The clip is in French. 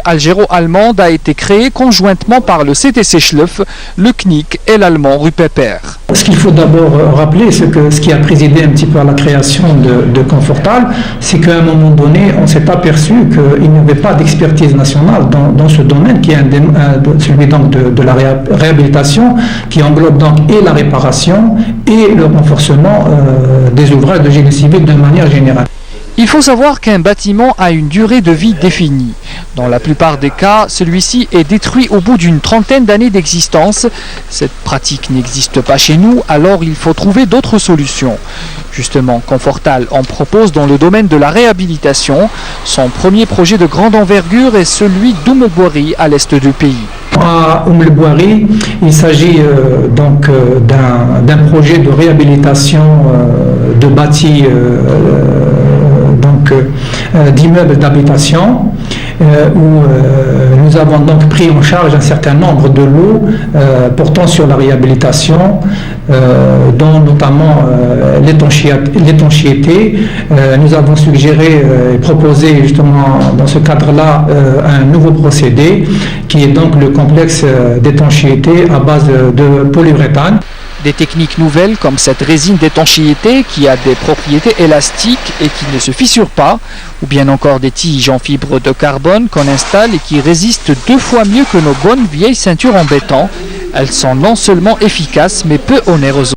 algéro-allemande a été créée conjointement par le CTC Schleuf, le CNIC et l'allemand Ruppeper. Ce qu'il faut d'abord rappeler, c'est que ce qui a présidé un petit peu à la création de Confortal, c'est qu'à un moment donné, on s'est aperçu qu'il n'y avait pas d'expertise nationale dans ce domaine, qui est celui donc de la réhabilitation, qui englobe donc et la réparation et le renforcement des ouvrages de génie civil de manière générale. Il faut savoir qu'un bâtiment a une durée de vie définie. Dans la plupart des cas, celui-ci est détruit au bout d'une trentaine d'années d'existence. Cette pratique n'existe pas chez nous, alors il faut trouver d'autres solutions. Justement, Confortal en propose dans le domaine de la réhabilitation. Son premier projet de grande envergure est celui d'Oumel-Bouari à l'est du pays. À Oumel-Bouari, il s'agit donc d'un projet de réhabilitation de bâtis d'immeubles d'habitation où nous avons donc pris en charge un certain nombre de lots portant sur la réhabilitation, dont notamment l'étanchéité. Nous avons suggéré et proposé justement dans ce cadre-là un nouveau procédé qui est donc le complexe d'étanchéité à base de polyuréthane. Des techniques nouvelles comme cette résine d'étanchéité qui a des propriétés élastiques et qui ne se fissure pas, ou bien encore des tiges en fibre de carbone qu'on installe et qui résistent 2 fois mieux que nos bonnes vieilles ceintures en béton. Elles sont non seulement efficaces mais peu onéreuses.